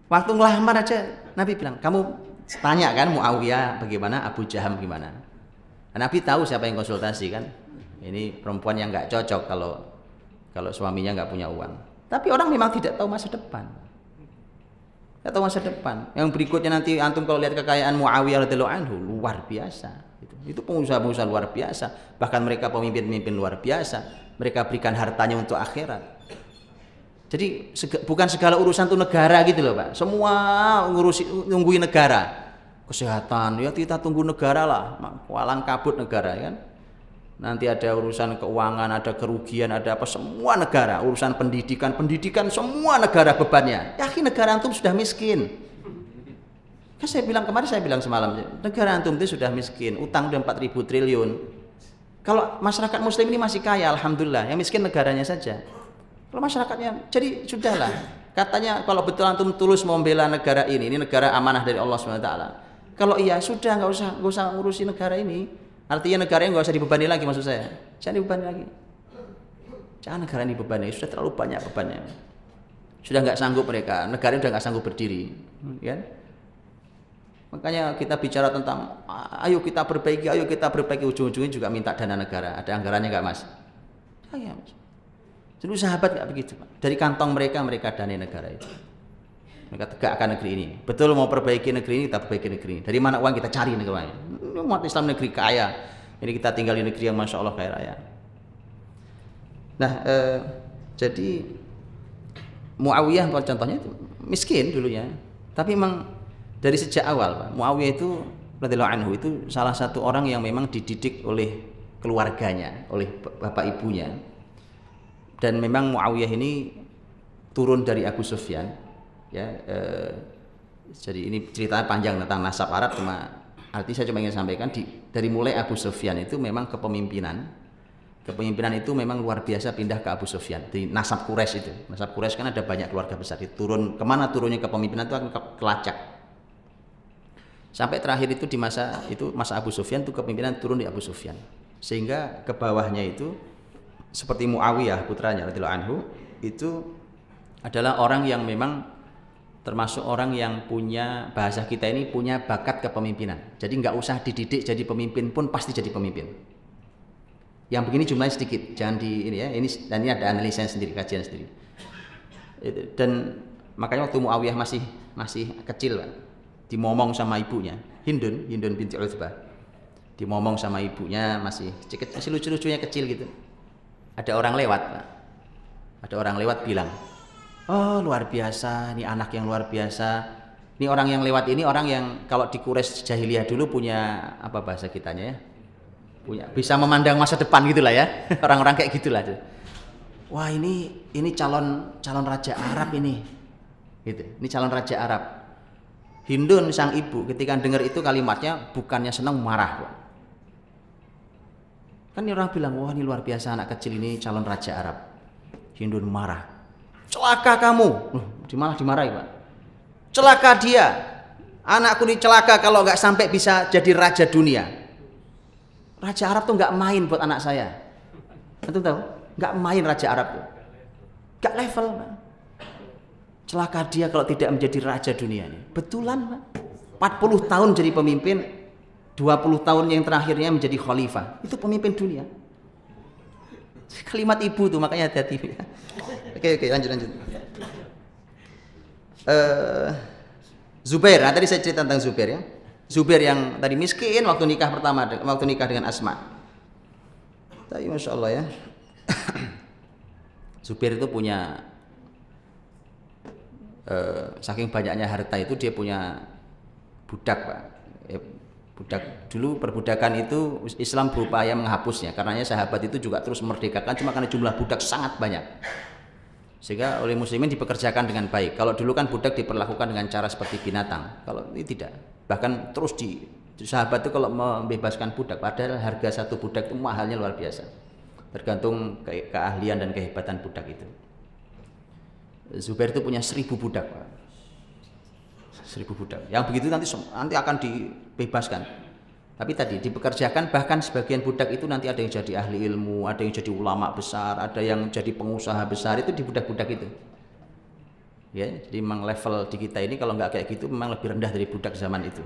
Waktu ngelamar aja Nabi bilang, kamu tanya kan Muawiyah bagaimana, Abu Jaham gimana. Nabi tahu siapa yang konsultasi kan. Ini perempuan yang nggak cocok kalau suaminya nggak punya uang. Tapi orang memang tidak tahu masa depan. Tidak tahu masa depan. Yang berikutnya nanti antum kalau lihat kekayaan Muawiyah radhiyallahu anhu luar biasa. Itu pengusaha-pengusaha luar biasa. Bahkan mereka pemimpin-pemimpin luar biasa. Mereka berikan hartanya untuk akhirat. Jadi bukan segala urusan itu negara gitu loh Pak. Semua nungguin negara. Kesehatan ya kita tunggu negara lah. Walang kabut negara kan. Nanti ada urusan keuangan, ada kerugian, ada apa, semua negara. Urusan pendidikan semua negara bebannya. Yakin negara antum sudah miskin. Kan kemarin saya bilang semalam, negara antum itu sudah miskin, utang udah 4.000 triliun. Kalau masyarakat muslim ini masih kaya, alhamdulillah, yang miskin negaranya saja. Kalau masyarakatnya, jadi sudahlah. Katanya kalau betul antum tulus membela negara ini negara amanah dari Allah SWT. Kalau iya sudah nggak usah ngurusi negara ini. Artinya negara yang nggak usah dibebani lagi maksud saya. Jangan dibebani lagi. Jangan negara ini dibebani, sudah terlalu banyak bebannya. Sudah nggak sanggup mereka, negara sudah nggak sanggup berdiri, kan? Makanya kita bicara tentang ayo kita perbaiki, ujung-ujungnya juga minta dana negara. Ada anggarannya nggak Mas? Ya, Mas. Dulu sahabat nggak begitu Pak. Dari kantong mereka danai negara itu. Mereka tegakkan negeri ini. Betul mau perbaiki negeri ini, kita perbaiki negeri ini. Dari mana uang kita cari negaranya. Umat Islam negeri kaya. Ini kita tinggal di negeri yang masya Allah kaya raya. Nah, jadi Muawiyah contohnya itu miskin dulunya. Tapi memang dari sejak awal Pak, Muawiyah itu radhiyallahu anhu itu salah satu orang yang memang dididik oleh keluarganya, oleh bapak ibunya. Dan memang Muawiyah ini turun dari Abu Sufyan, ya. Jadi ini ceritanya panjang tentang nasab Arab, cuma saya cuma ingin sampaikan dari mulai Abu Sufyan itu memang kepemimpinan itu memang luar biasa pindah ke Abu Sufyan di nasab Quraisy itu. Nasab Quraisy kan ada banyak keluarga besar. Kemana turunnya kepemimpinan itu akan kelacak. Sampai terakhir itu di masa Abu Sufyan itu kepemimpinan turun di Abu Sufyan, sehingga ke bawahnya itu seperti Muawiyah putranya radhiyallahu anhu itu adalah orang yang memang termasuk orang yang punya, bahasa kita ini punya bakat kepemimpinan. Jadi nggak usah dididik jadi pemimpin pun pasti jadi pemimpin. Yang begini jumlahnya sedikit, jangan ini ya. Dan ini ada analisanya sendiri, kajian sendiri. Dan makanya waktu Muawiyah masih kecil, Pak, dimomong sama ibunya, Hindun binti Utsbah. Dimomong sama ibunya masih lucu-lucunya kecil gitu. Ada orang lewat, Pak. Ada orang lewat bilang, "Oh, luar biasa, ini anak yang luar biasa. Ini orang yang lewat ini orang yang kalau di Quraisy jahiliyah dulu punya apa bahasa kitanya ya? Bisa memandang masa depan gitulah ya." Orang-orang kayak gitulah tuh. Wah, ini calon raja Arab ini. Gitu. Ini calon raja Arab. Hindun sang ibu ketika dengar itu kalimatnya bukannya senang, marah, Pak. Kan orang bilang, wah ini luar biasa anak kecil ini calon raja Arab. Hindun marah. Celaka kamu. Malah dimarahi Pak. Celaka dia. Anakku ini celaka kalau nggak sampai bisa jadi raja dunia. Raja Arab tuh nggak main buat anak saya. Antum tahu? Nggak main raja Arab tuh. Nggak level Pak. Celaka dia kalau tidak menjadi raja dunia ini. Betulan Pak. 40 tahun jadi pemimpin, 20 tahun yang terakhirnya menjadi khalifah. Itu pemimpin dunia. Kalimat ibu tuh makanya hati-hati. Oke, lanjut. Zubair, tadi saya cerita tentang Zubair ya. Zubair yang tadi miskin waktu nikah dengan Asma. Tapi masya Allah ya. Zubair itu punya saking banyaknya harta itu dia punya budak Pak. Budak dulu perbudakan itu Islam berupaya menghapusnya, karenanya sahabat itu juga terus memerdekakan, cuma karena jumlah budak sangat banyak sehingga oleh muslimin dipekerjakan dengan baik. Kalau dulu kan budak diperlakukan dengan cara seperti binatang, kalau ini tidak, bahkan terus sahabat itu kalau membebaskan budak, padahal harga satu budak itu mahalnya luar biasa, tergantung keahlian dan kehebatan budak itu. Zubair itu punya 1000 budak Pak. 1000 budak. Yang begitu nanti akan dibebaskan. Tapi tadi dipekerjakan, bahkan sebagian budak itu nanti ada yang jadi ahli ilmu, ada yang jadi ulama besar, ada yang jadi pengusaha besar, itu di budak-budak itu. Ya, jadi memang level di kita ini kalau nggak kayak gitu memang lebih rendah dari budak zaman itu.